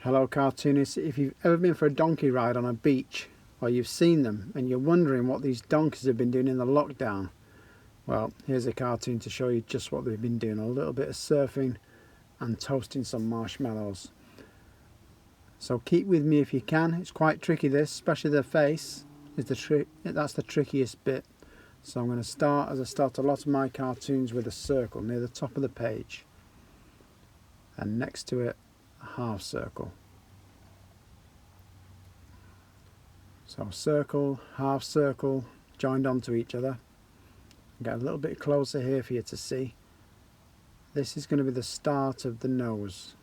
Hello cartoonists, if you've ever been for a donkey ride on a beach, or you've seen them and you're wondering what these donkeys have been doing in the lockdown, well, here's a cartoon to show you just what they've been doing. A little bit of surfing and toasting some marshmallows. So keep with me if you can. It's quite tricky, this, especially the face is that's the trickiest bit. So I'm going to start, as I start a lot of my cartoons, with a circle near the top of the page, and next to it a half circle. So circle, half circle, joined onto each other. Get a little bit closer here for you to see. This is going to be the start of the nose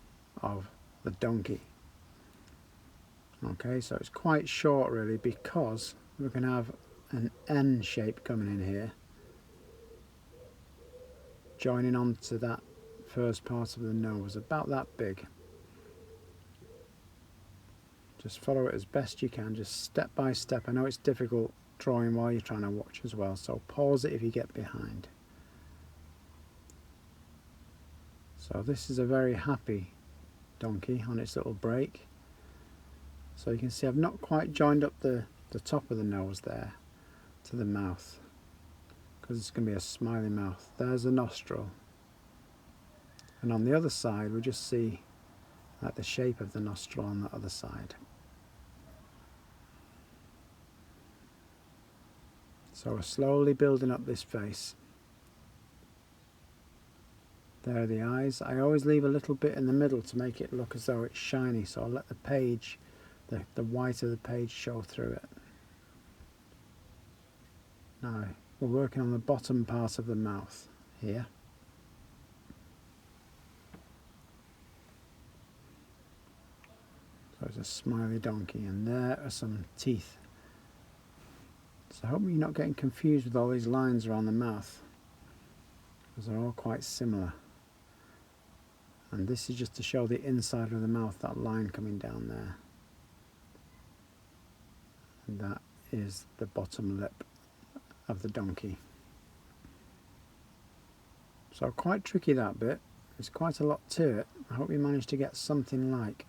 of the donkey. Okay, so it's quite short really, because we're going to have an N shape coming in here, joining onto that first part of the nose, about that big. Just follow it as best you can, just step by step. I know it's difficult drawing while you're trying to watch as well, so pause it if you get behind. So this is a very happy donkey on its little break. So you can see I've not quite joined up the top of the nose there to the mouth, because it's going to be a smiley mouth. There's a nostril, and on the other side we just see like the shape of the nostril on the other side. So we're slowly building up this face. There are the eyes. I always leave a little bit in the middle to make it look as though it's shiny, so I'll let the page, the white of the page, show through it. Now we're working on the bottom part of the mouth here. So it's a smiley donkey, and there are some teeth. So I hope you're not getting confused with all these lines around the mouth, because they're all quite similar. And this is just to show the inside of the mouth, that line coming down there. And that is the bottom lip of the donkey. So quite tricky, that bit. There's quite a lot to it. I hope you managed to get something like.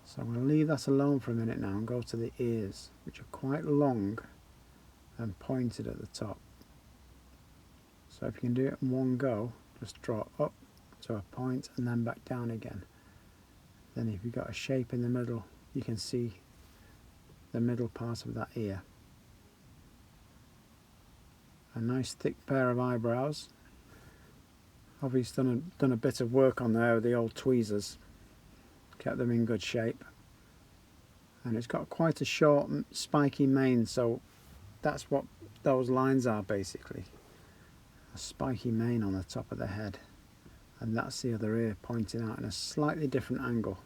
So I'm going to leave that alone for a minute now and go to the ears, which are quite long and pointed at the top. So if you can do it in one go, just draw up to a point and then back down again. Then if you've got a shape in the middle, you can see the middle part of that ear. A nice thick pair of eyebrows. Obviously done a bit of work on there with the old tweezers. Kept them in good shape. And it's got quite a short spiky mane, so that's what those lines are basically. A spiky mane on the top of the head, and that's the other ear pointing out in a slightly different angle.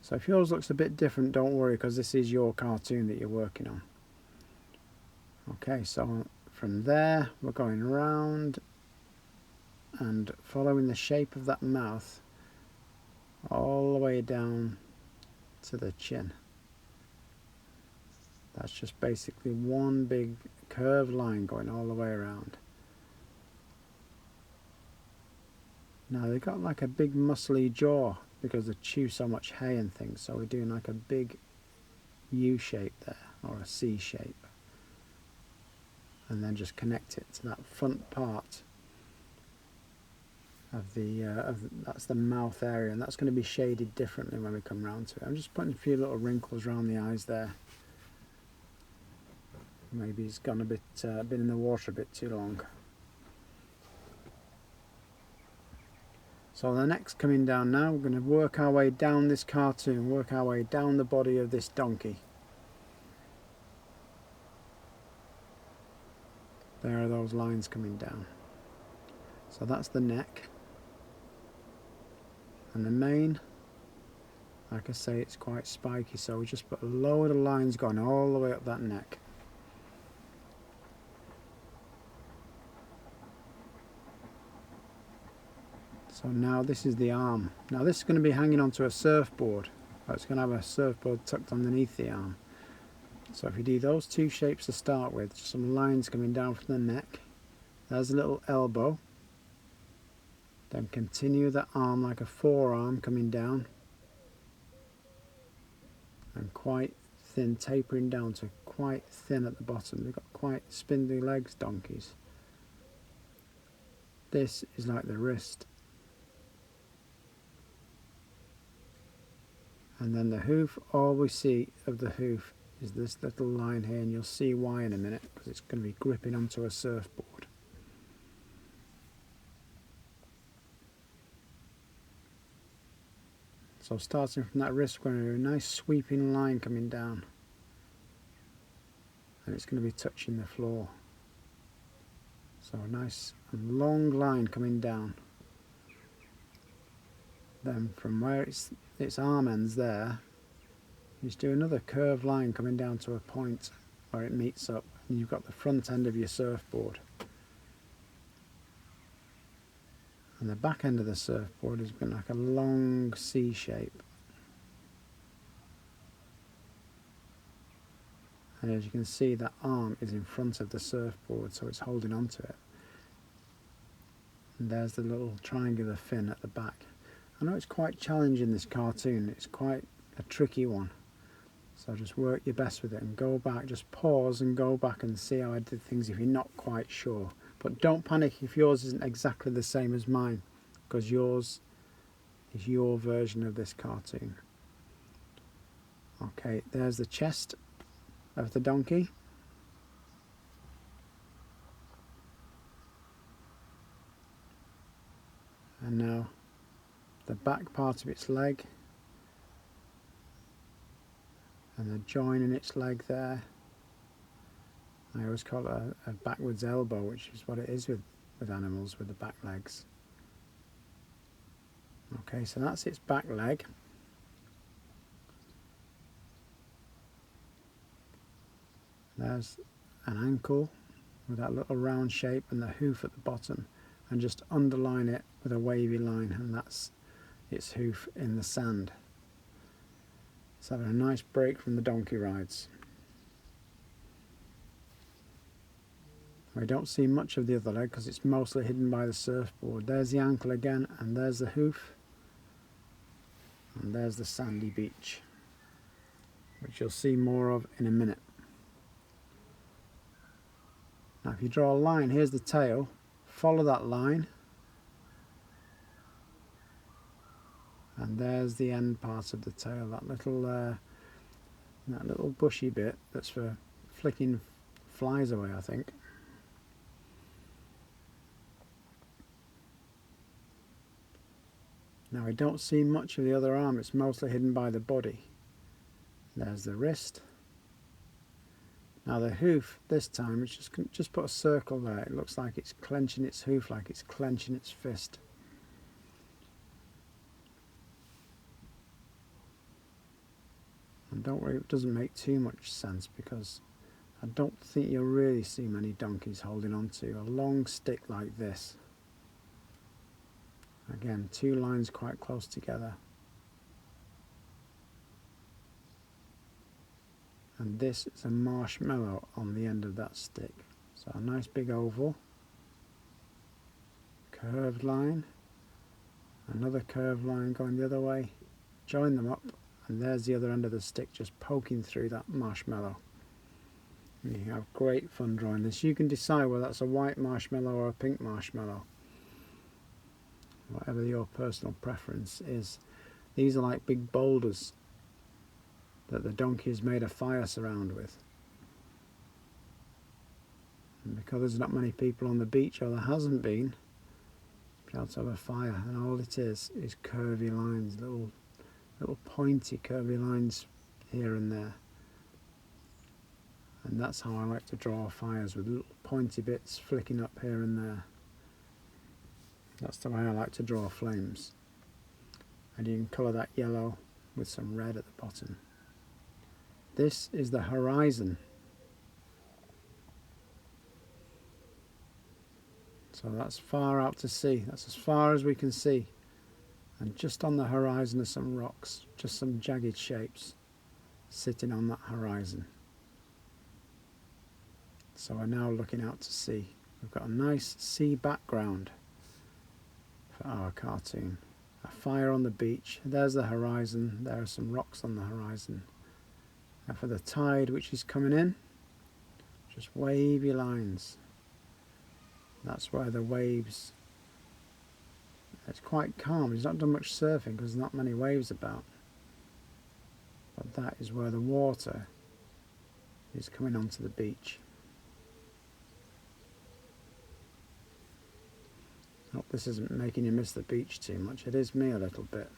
So if yours looks a bit different, don't worry, because this is your cartoon that you're working on. Okay, so from there we're going around and following the shape of that mouth all the way down to the chin. That's just basically one big curved line going all the way around. Now they've got like a big muscly jaw because they chew so much hay and things, so we're doing like a big U shape there, or a C shape, and then just connect it to that front part of that's the mouth area, and that's going to be shaded differently when we come round to it. I'm just putting a few little wrinkles around the eyes there. Maybe it's gone a bit been in the water a bit too long. So the neck's coming down now. We're going to work our way down this cartoon, work our way down the body of this donkey. There are those lines coming down. So that's the neck. And the mane, like I say, it's quite spiky, so we just put a load of lines going all the way up that neck. So now this is the arm. Now this is going to be hanging onto a surfboard. It's going to have a surfboard tucked underneath the arm. So if you do those two shapes to start with, just some lines coming down from the neck. There's a little elbow. Then continue the arm like a forearm coming down, and quite thin, tapering down to quite thin at the bottom. They've got quite spindly legs, donkeys. This is like the wrist. And then the hoof, all we see of the hoof is this little line here, and you'll see why in a minute, because it's going to be gripping onto a surfboard. So starting from that wrist, we're going to do a nice sweeping line coming down, and it's going to be touching the floor. So a nice long line coming down. Then from where its arm ends there, you just do another curved line coming down to a point where it meets up, and you've got the front end of your surfboard. And the back end of the surfboard has been like a long C shape. And as you can see, that arm is in front of the surfboard, so it's holding onto it. And there's the little triangular fin at the back. I know it's quite challenging, this cartoon, it's quite a tricky one. So just work your best with it and go back, just pause and go back and see how I did things if you're not quite sure. But don't panic if yours isn't exactly the same as mine, because yours is your version of this cartoon. Okay, there's the chest of the donkey. And now the back part of its leg, and the join in its leg there. I always call it a backwards elbow, which is what it is with animals, with the back legs. Okay, so that's its back leg. There's an ankle with that little round shape and the hoof at the bottom, and just underline it with a wavy line, and that's its hoof in the sand. It's having a nice break from the donkey rides. We don't see much of the other leg because it's mostly hidden by the surfboard. There's the ankle again, and there's the hoof, and there's the sandy beach, which you'll see more of in a minute. Now if you draw a line, here's the tail, follow that line, and there's the end part of the tail, that little bushy bit that's for flicking flies away, I think. Now I don't see much of the other arm, it's mostly hidden by the body. There's the wrist. Now the hoof, this time, it's just put a circle there. It looks like it's clenching its hoof, like it's clenching its fist. And don't worry, it doesn't make too much sense, because I don't think you'll really see many donkeys holding on to a long stick like this. Again, two lines quite close together. And this is a marshmallow on the end of that stick. So a nice big oval, curved line, another curved line going the other way, join them up, and there's the other end of the stick just poking through that marshmallow. And you have great fun drawing this. You can decide whether that's a white marshmallow or a pink marshmallow, whatever your personal preference is. These are like big boulders that the donkey has made a fire surround with. And because there's not many people on the beach, or there hasn't been, be able to have a fire, and all it is curvy lines, little pointy curvy lines here and there. And that's how I like to draw fires, with little pointy bits flicking up here and there. That's the way I like to draw flames. And you can colour that yellow with some red at the bottom. This is the horizon. So that's far out to sea. That's as far as we can see. And just on the horizon are some rocks, just some jagged shapes sitting on that horizon. So we're now looking out to sea. We've got a nice sea background. for our cartoon. A fire on the beach, there's the horizon, there are some rocks on the horizon. And for the tide which is coming in, just wavy lines. That's where the waves, it's quite calm. He's not done much surfing because there's not many waves about. But that is where the water is coming onto the beach. Hope this isn't making you miss the beach too much. It is me a little bit.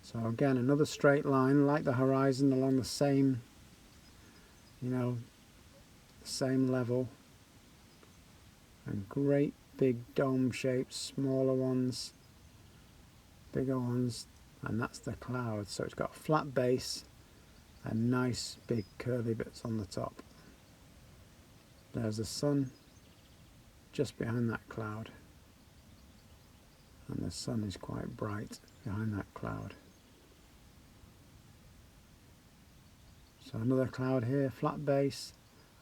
So again, another straight line like the horizon along the same, same level. And great big dome shapes, smaller ones, bigger ones, and that's the cloud. So it's got a flat base and nice big curly bits on the top. There's the sun just behind that cloud, and the sun is quite bright behind that cloud. So another cloud here, flat base,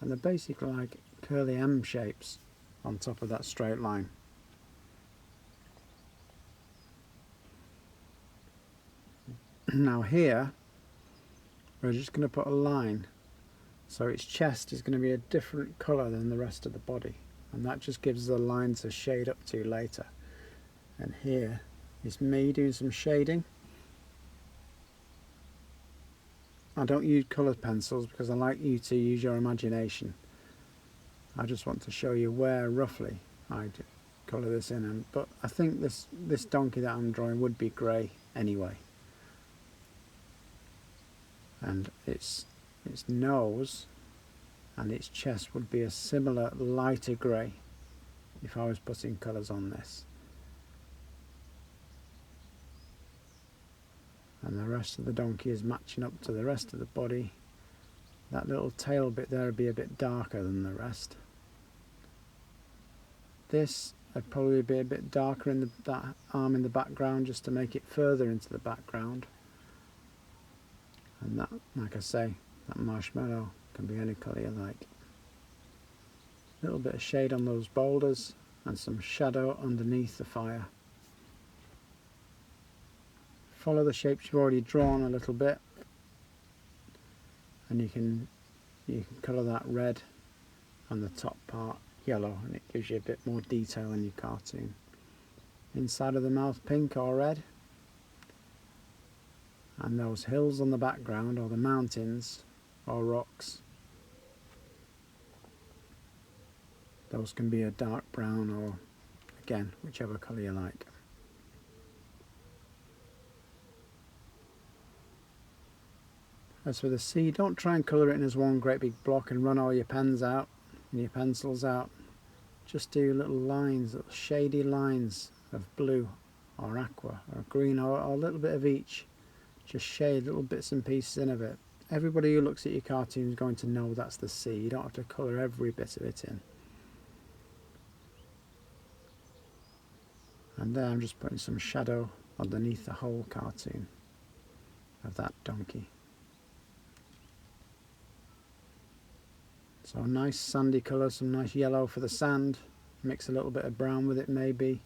and they're basically like curly M shapes on top of that straight line. Now here we're just going to put a line, so its chest is going to be a different colour than the rest of the body, and that just gives the line to shade up to later. And here is me doing some shading. I don't use coloured pencils because I like you to use your imagination. I just want to show you where roughly I'd colour this in, but I think this donkey that I'm drawing would be grey anyway. And its nose and its chest would be a similar lighter grey if I was putting colours on this. And the rest of the donkey is matching up to the rest of the body. That little tail bit there would be a bit darker than the rest. This would probably be a bit darker in that arm in the background, just to make it further into the background. And that, like I say, that marshmallow can be any colour you like. A little bit of shade on those boulders and some shadow underneath the fire. Follow the shapes you've already drawn a little bit, and you can colour that red and the top part yellow, and it gives you a bit more detail in your cartoon. Inside of the mouth pink or red, and those hills on the background, or the mountains or rocks, those can be a dark brown, or again whichever colour you like. As for the sea, don't try and colour it in as one great big block and run all your pens out and your pencils out. Just do little lines, little shady lines of blue or aqua or green, or a little bit of each. Just shade little bits and pieces in of it. Everybody who looks at your cartoon is going to know that's the sea. You don't have to colour every bit of it in. And there I'm just putting some shadow underneath the whole cartoon of that donkey. So a nice sandy colour, some nice yellow for the sand, mix a little bit of brown with it maybe.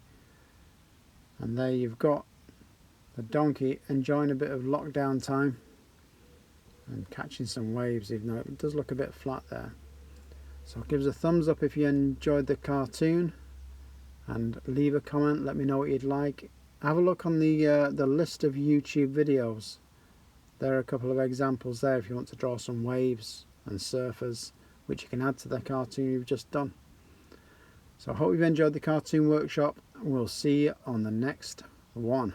And there you've got the donkey enjoying a bit of lockdown time and catching some waves, even though it does look a bit flat there. So give us a thumbs up if you enjoyed the cartoon, and leave a comment, let me know what you'd like. Have a look on the list of YouTube videos. There are a couple of examples there if you want to draw some waves and surfers, which you can add to the cartoon you've just done. So I hope you've enjoyed the cartoon workshop. We'll see you on the next one.